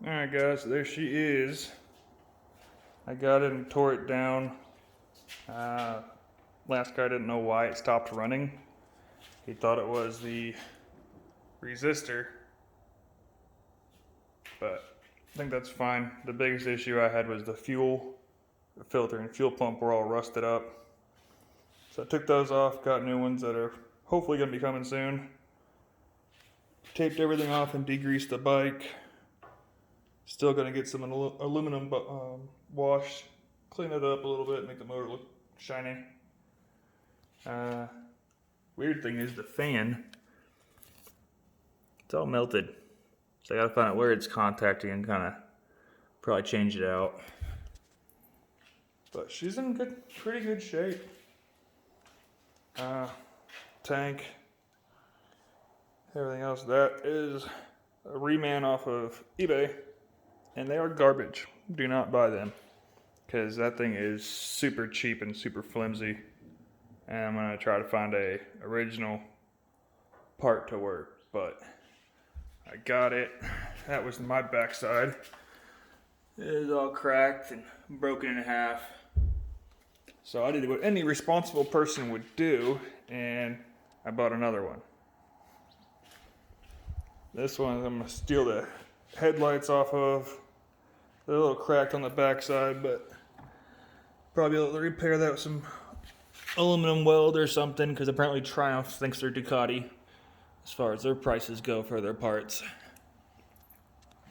Alright guys, so there she is. I got it and tore it down. Last guy didn't know why it stopped running. He thought it was the resistor, but I think that's fine. The biggest issue I had was the fuel filter and fuel pump were all rusted up. So I took those off, got new ones that are hopefully going to be coming soon. Taped everything off and degreased the bike. Still going to get some aluminum wash, clean it up a little bit, make the motor look shiny. Weird thing is the fan, it's all melted. So I got to find out where it's contacting and kind of probably change it out. But she's in pretty good shape. Tank, everything else. That is a reman off of eBay, and they are garbage. Do not buy them, because that thing is super cheap and super flimsy. And I'm gonna try to find a original part to work, but I got it. That was my backside. It is all cracked and broken in half. So I did what any responsible person would do, and I bought another one. This one I'm gonna steal the headlights off of. They're a little cracked on the backside, but probably able to repair that with some aluminum weld or something, because apparently Triumph thinks they're Ducati as far as their prices go for their parts.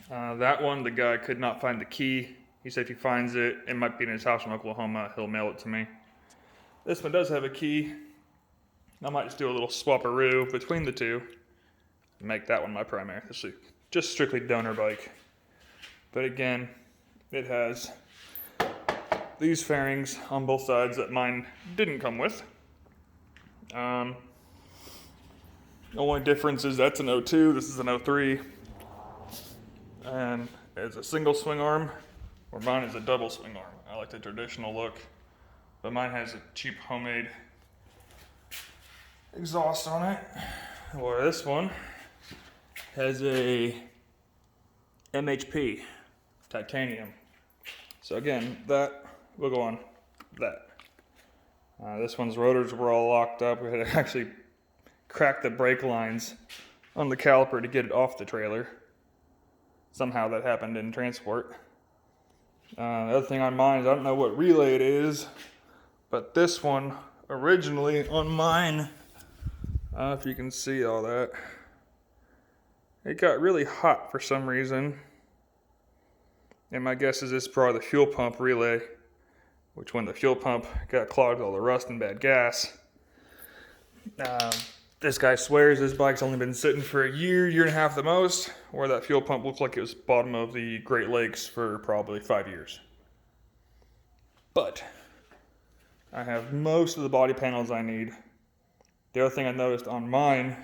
That one, the guy could not find the key. He said if he finds it, it might be in his house in Oklahoma, he'll mail it to me. This one does have a key. I might just do a little swap-a-roo between the two and make that one my primary. This is just strictly donor bike. But again, it has these fairings on both sides that mine didn't come with. The only difference is that's an 02, this is an 03. And it's a single swing arm, where mine is a double swing arm. I like the traditional look, but mine has a cheap homemade exhaust on it. Or this one has a MHP titanium. So again, that will go on that. This one's rotors were all locked up. We had to actually crack the brake lines on the caliper to get it off the trailer. Somehow that happened in transport. The other thing on mine is I don't know what relay it is, but this one originally on mine, I don't know if you can see all that, it got really hot for some reason. And my guess is this is probably the fuel pump relay, which when the fuel pump got clogged with all the rust and bad gas. This guy swears this bike's only been sitting for a year and a half the most, where that fuel pump looked like it was bottom of the Great Lakes for probably 5 years. But I have most of the body panels I need. The other thing I noticed on mine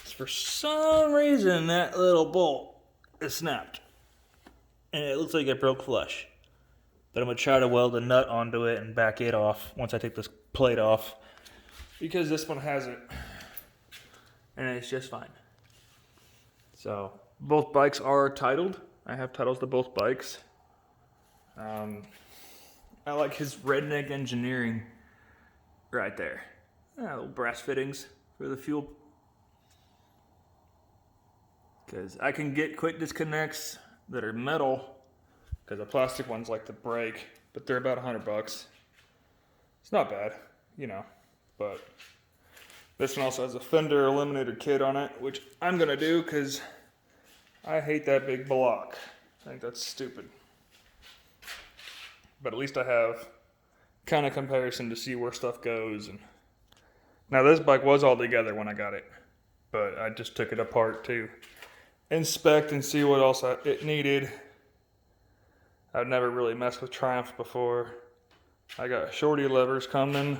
is for some reason that little bolt is snapped. And it looks like it broke flush. But I'm going to try to weld a nut onto it and back it off once I take this plate off, because this one has it, and it's just fine. So both bikes are titled. I have titles to both bikes. I like his redneck engineering right there. Little brass fittings for the fuel, because I can get quick disconnects that are metal, because the plastic ones like to break, but they're about $100. It's not bad, you know. But this one also has a fender eliminator kit on it, which I'm going to do because I hate that big block. I think that's stupid. But at least I have kind of comparison to see where stuff goes. And now this bike was all together when I got it, but I just took it apart to inspect and see what else it needed. I've never really messed with Triumph before. I got shorty levers coming,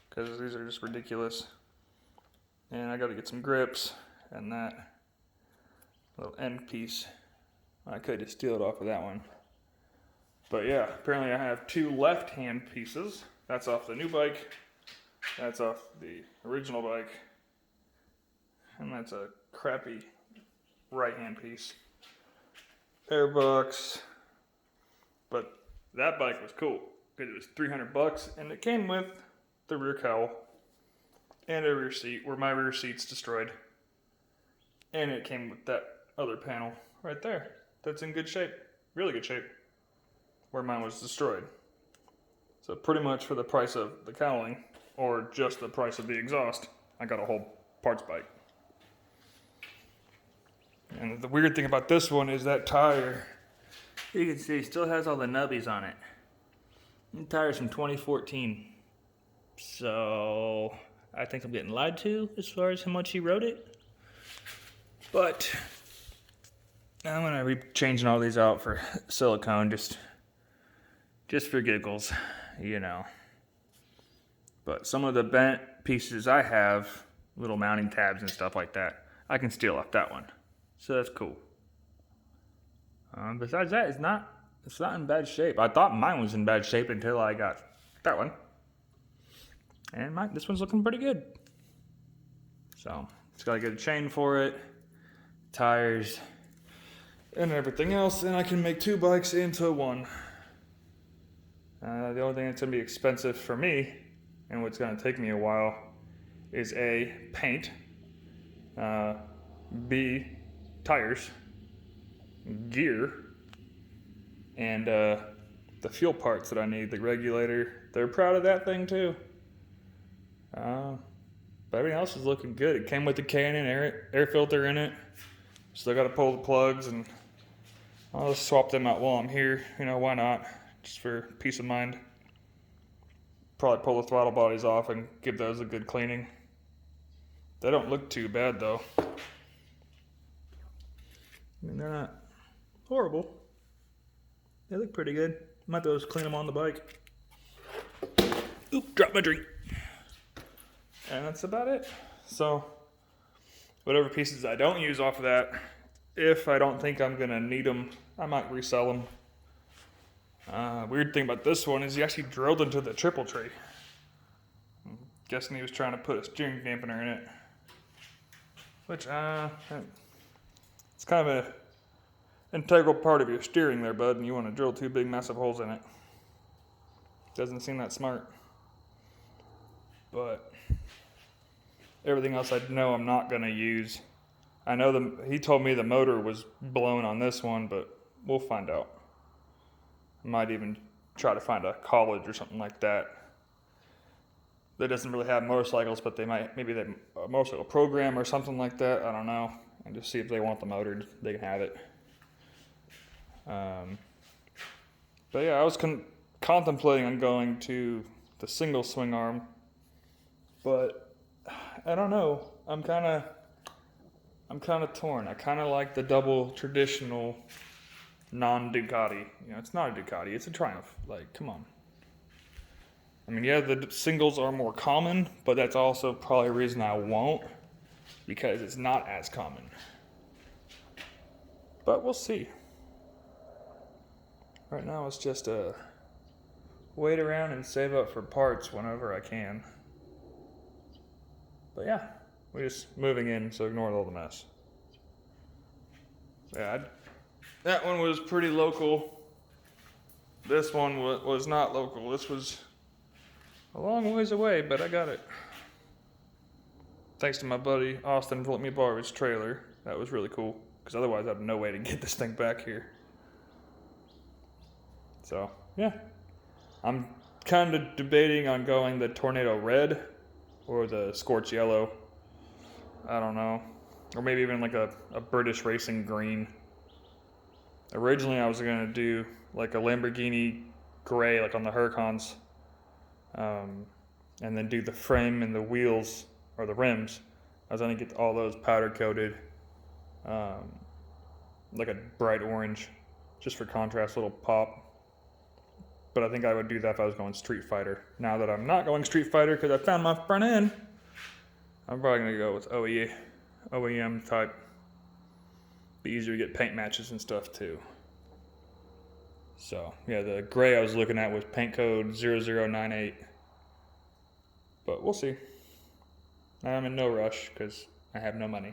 because these are just ridiculous. And I got to get some grips and that little end piece. I could just steal it off of that one. But yeah, apparently I have two left hand pieces. That's off the new bike. That's off the original bike. And that's a crappy right hand piece. airbox. But that bike was cool because it was $300 and it came with the rear cowl and a rear seat where my rear seat's destroyed. And it came with that other panel right there. That's in good shape, really good shape, where mine was destroyed. So pretty much for the price of the cowling or just the price of the exhaust, I got a whole parts bike. And the weird thing about this one is that tire, you can see, still has all the nubbies on it. The tire's from 2014. So I think I'm getting lied to as far as how much he rode it. But I'm gonna be changing all these out for silicone, just for giggles, you know. But some of the bent pieces I have, little mounting tabs and stuff like that, I can steal off that one. So that's cool. Besides that, it's not in bad shape. I thought mine was in bad shape until I got that one. And this one's looking pretty good. So, just gotta get a chain for it, tires, and everything else, and I can make 2 bikes into one. The only thing that's gonna be expensive for me, and what's gonna take me a while, is A, paint, B, tires, gear, and the fuel parts that I need, the regulator. They're proud of that thing too. But everything else is looking good. It came with the Canon air filter in it. Still got to pull the plugs, and I'll just swap them out while I'm here. You know, why not? Just for peace of mind. Probably pull the throttle bodies off and give those a good cleaning. They don't look too bad though. I mean, they're not horrible. They look pretty good. Might have to clean them on the bike. Oop, dropped my drink. And that's about it. So, whatever pieces I don't use off of that, if I don't think I'm gonna need them, I might resell them. Weird thing about this one is he actually drilled into the triple tree. I'm guessing he was trying to put a steering dampener in it. Which, it's kind of a integral part of your steering there, bud, and you want to drill 2 big massive holes in it. Doesn't seem that smart. But everything else I know I'm not going to use. I know he told me the motor was blown on this one, but we'll find out. I might even try to find a college or something like that doesn't really have motorcycles, but maybe a motorcycle program or something like that. I don't know. And just see if they want the motor, they can have it. But yeah, I was contemplating on going to the single swing arm, but I don't know. I'm kind of torn. I kind of like the double traditional non-Ducati. You know, it's not a Ducati, it's a Triumph. Like, come on. I mean, yeah, the singles are more common, but that's also probably a reason I won't, because it's not as common. But we'll see. Right now it's just wait around and save up for parts whenever I can. But yeah, we're just moving in, so ignore all the mess. Yeah, that one was pretty local. This one was not local. This was a long ways away, but I got it. Thanks to my buddy Austin for letting me borrow his trailer. That was really cool, because otherwise I have no way to get this thing back here. So, yeah. I'm kind of debating on going the Tornado Red or the Scorch Yellow. I don't know. Or maybe even like a British Racing Green. Originally I was going to do like a Lamborghini Gray, like on the Huracans. And then do the frame and the wheels, or the rims. I was going to get all those powder coated. Like a bright orange, just for contrast, little pop. But I think I would do that if I was going Street Fighter. Now that I'm not going Street Fighter because I found my front end, I'm probably going to go with OEM type. Be easier to get paint matches and stuff too. So, yeah, the gray I was looking at was paint code 0098. But we'll see. I'm in no rush because I have no money.